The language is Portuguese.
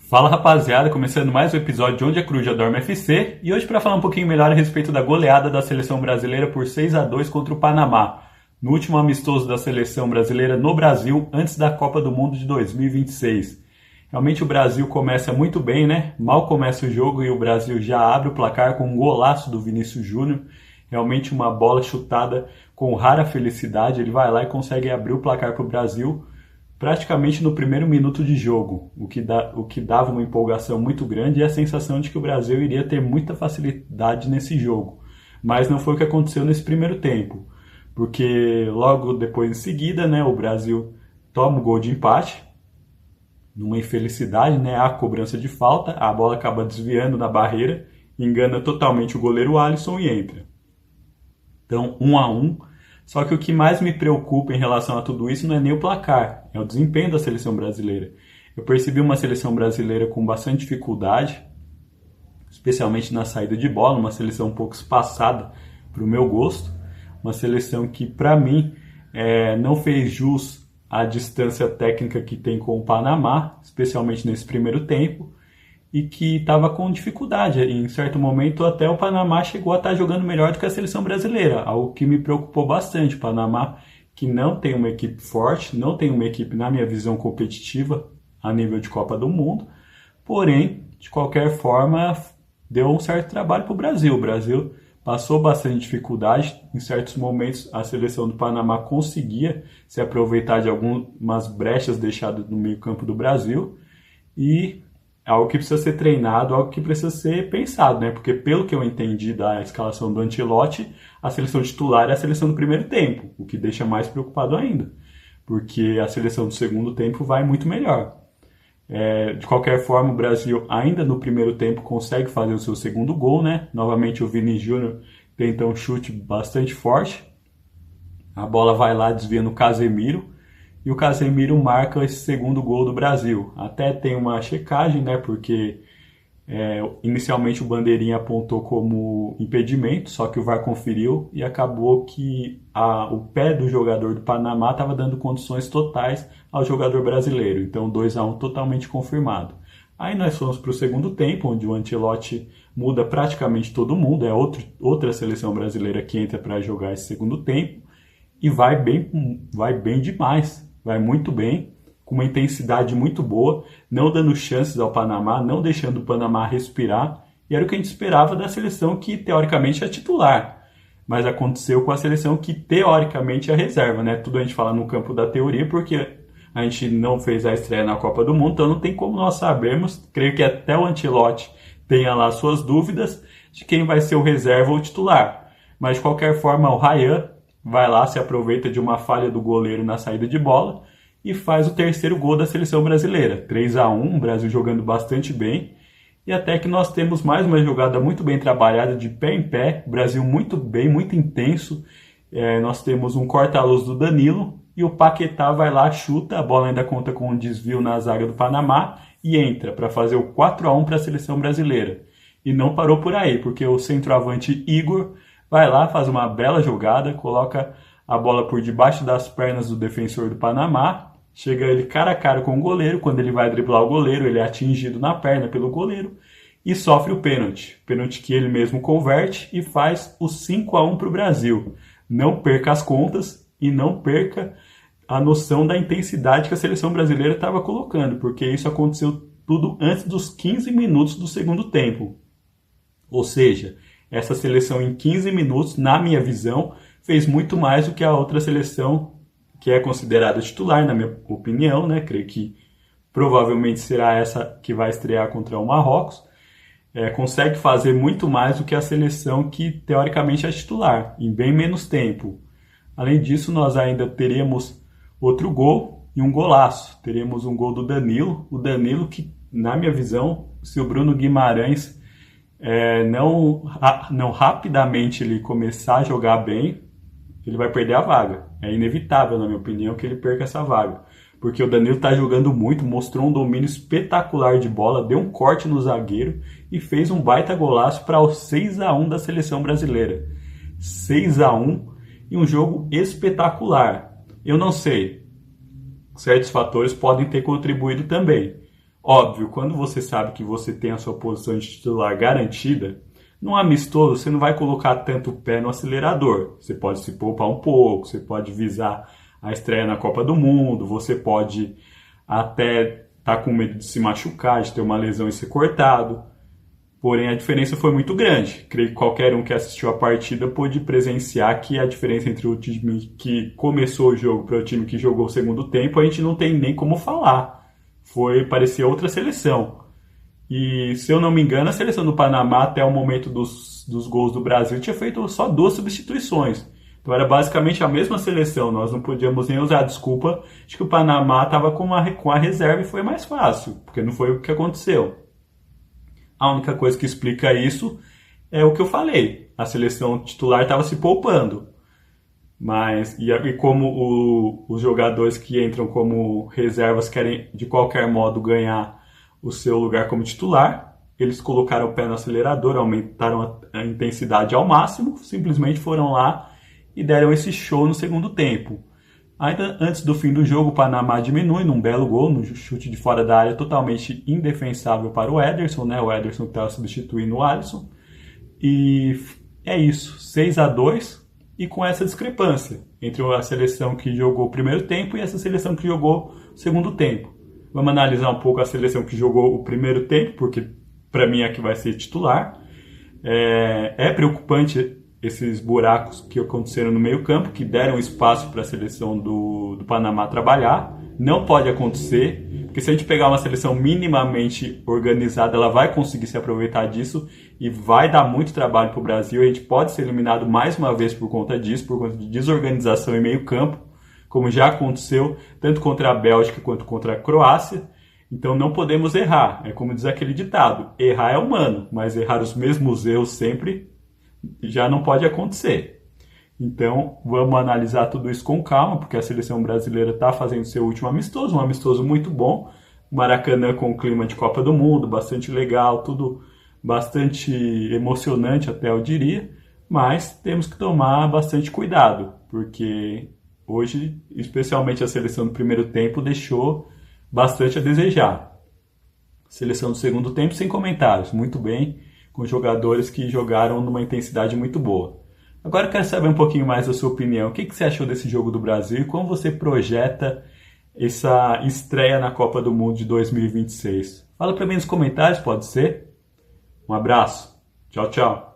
Fala rapaziada, começando mais um episódio de Onde a Coruja Dorme FC e hoje para falar um pouquinho melhor a respeito da goleada da seleção brasileira por 6-2 contra o Panamá, no último amistoso da seleção brasileira no Brasil antes da Copa do Mundo de 2026. Realmente o Brasil começa muito bem, né? Mal começa o jogo e o Brasil já abre o placar com um golaço do Vinícius Júnior. Realmente uma bola chutada com rara felicidade, ele vai lá e consegue abrir o placar para o Brasil praticamente no primeiro minuto de jogo, o que dava uma empolgação muito grande e a sensação de que o Brasil iria ter muita facilidade nesse jogo. Mas não foi o que aconteceu nesse primeiro tempo, porque logo depois em seguida, né, o Brasil toma o gol de empate, numa infelicidade, né, a cobrança de falta, a bola acaba desviando na barreira, engana totalmente o goleiro Alisson e entra. Então, 1-1. Só que o que mais me preocupa em relação a tudo isso não é nem o placar, é o desempenho da seleção brasileira. Eu percebi uma seleção brasileira com bastante dificuldade, especialmente na saída de bola, uma seleção um pouco espaçada para o meu gosto, uma seleção que, para mim, não fez jus à distância técnica que tem com o Panamá, especialmente nesse primeiro tempo, e que estava com dificuldade. Em certo momento, até o Panamá chegou a estar jogando melhor do que a seleção brasileira, algo que me preocupou bastante. O Panamá, que não tem uma equipe forte, não tem uma equipe, na minha visão, competitiva a nível de Copa do Mundo, porém, de qualquer forma, deu um certo trabalho para o Brasil. O Brasil passou bastante dificuldade. Em certos momentos, a seleção do Panamá conseguia se aproveitar de algumas brechas deixadas no meio-campo do Brasil e algo que precisa ser treinado, algo que precisa ser pensado, né? Porque pelo que eu entendi da escalação do Ancelotti, a seleção titular é a seleção do primeiro tempo, o que deixa mais preocupado ainda, porque a seleção do segundo tempo vai muito melhor. De qualquer forma, o Brasil ainda no primeiro tempo consegue fazer o seu segundo gol, né? Novamente o Vini Júnior tenta um chute bastante forte, a bola vai lá, desvia no Casemiro, e o Casemiro marca esse segundo gol do Brasil. Até tem uma checagem, né? Porque inicialmente o bandeirinha apontou como impedimento, só que o VAR conferiu e acabou que o pé do jogador do Panamá estava dando condições totais ao jogador brasileiro. Então 2-1 totalmente confirmado. Aí nós fomos para o segundo tempo, onde o Ancelotti muda praticamente todo mundo. É outra seleção brasileira que entra para jogar esse segundo tempo e vai bem demais. Vai muito bem, com uma intensidade muito boa, não dando chances ao Panamá, não deixando o Panamá respirar. E era o que a gente esperava da seleção que, teoricamente, é titular. Mas aconteceu com a seleção que, teoricamente, é reserva, né? Tudo a gente fala no campo da teoria, porque a gente não fez a estreia na Copa do Mundo, então não tem como nós sabermos. Creio que até o Ancelotti tenha lá suas dúvidas de quem vai ser o reserva ou o titular. Mas, de qualquer forma, o Ryan vai lá, se aproveita de uma falha do goleiro na saída de bola e faz o terceiro gol da seleção brasileira. 3-1, o Brasil jogando bastante bem. E até que nós temos mais uma jogada muito bem trabalhada, de pé em pé. O Brasil muito bem, muito intenso. Nós temos um corta-luz do Danilo e o Paquetá vai lá, chuta, a bola ainda conta com um desvio na zaga do Panamá e entra para fazer o 4-1 para a seleção brasileira. E não parou por aí, porque o centroavante Igor vai lá, faz uma bela jogada, coloca a bola por debaixo das pernas do defensor do Panamá, chega ele cara a cara com o goleiro, quando ele vai driblar o goleiro, ele é atingido na perna pelo goleiro e sofre o pênalti. Pênalti que ele mesmo converte e faz o 5-1 para o Brasil. Não perca as contas e não perca a noção da intensidade que a seleção brasileira estava colocando, porque isso aconteceu tudo antes dos 15 minutos do segundo tempo. Ou seja, essa seleção em 15 minutos, na minha visão, fez muito mais do que a outra seleção que é considerada titular, na minha opinião, né? Creio que provavelmente será essa que vai estrear contra o Marrocos. Consegue fazer muito mais do que a seleção que teoricamente é titular, em bem menos tempo. Além disso, nós ainda teremos outro gol e um golaço. Teremos um gol do Danilo. O Danilo que, na minha visão, se o Bruno Guimarães não rapidamente ele começar a jogar bem, ele vai perder a vaga. É inevitável, na minha opinião, que ele perca essa vaga. Porque o Danilo está jogando muito, mostrou um domínio espetacular de bola, deu um corte no zagueiro e fez um baita golaço para o 6-1 da seleção brasileira. 6-1 e um jogo espetacular. Eu não sei, certos fatores podem ter contribuído também. Óbvio, quando você sabe que você tem a sua posição de titular garantida, num amistoso você não vai colocar tanto o pé no acelerador. Você pode se poupar um pouco, você pode visar a estreia na Copa do Mundo, você pode até estar com medo de se machucar, de ter uma lesão e ser cortado. Porém, a diferença foi muito grande. Creio que qualquer um que assistiu a partida pôde presenciar que a diferença entre o time que começou o jogo para o time que jogou o segundo tempo, a gente não tem nem como falar. Parecia outra seleção. E, se eu não me engano, a seleção do Panamá, até o momento dos gols do Brasil, tinha feito só 2 substituições. Então era basicamente a mesma seleção. Nós não podíamos nem usar a desculpa de que o Panamá estava com a reserva e foi mais fácil, porque não foi o que aconteceu. A única coisa que explica isso é o que eu falei. A seleção titular estava se poupando. Mas, e como os jogadores que entram como reservas querem de qualquer modo ganhar o seu lugar como titular, eles colocaram o pé no acelerador, aumentaram a intensidade ao máximo, simplesmente foram lá e deram esse show no segundo tempo. Ainda antes do fim do jogo, o Panamá diminui num belo gol, no chute de fora da área totalmente indefensável para o Ederson, né? O Ederson que estava substituindo o Alisson. E é isso, 6-2, e com essa discrepância entre a seleção que jogou o primeiro tempo e essa seleção que jogou o segundo tempo. Vamos analisar um pouco a seleção que jogou o primeiro tempo, porque para mim é que vai ser titular. É preocupante esses buracos que aconteceram no meio campo, que deram espaço para a seleção do Panamá trabalhar. Não pode acontecer, porque se a gente pegar uma seleção minimamente organizada, ela vai conseguir se aproveitar disso e vai dar muito trabalho para o Brasil. A gente pode ser eliminado mais uma vez por conta disso, por conta de desorganização em meio campo, como já aconteceu tanto contra a Bélgica quanto contra a Croácia. Então não podemos errar. É como diz aquele ditado, errar é humano, mas errar os mesmos erros sempre já não pode acontecer. Então vamos analisar tudo isso com calma, porque a seleção brasileira está fazendo seu último amistoso, um amistoso muito bom, Maracanã com clima de Copa do Mundo, bastante legal, tudo bastante emocionante até eu diria, mas temos que tomar bastante cuidado, porque hoje, especialmente a seleção do primeiro tempo, deixou bastante a desejar. Seleção do segundo tempo, sem comentários, muito bem, com jogadores que jogaram numa intensidade muito boa. Agora eu quero saber um pouquinho mais da sua opinião. O que você achou desse jogo do Brasil e como você projeta essa estreia na Copa do Mundo de 2026? Fala para mim nos comentários, pode ser? Um abraço. Tchau, tchau.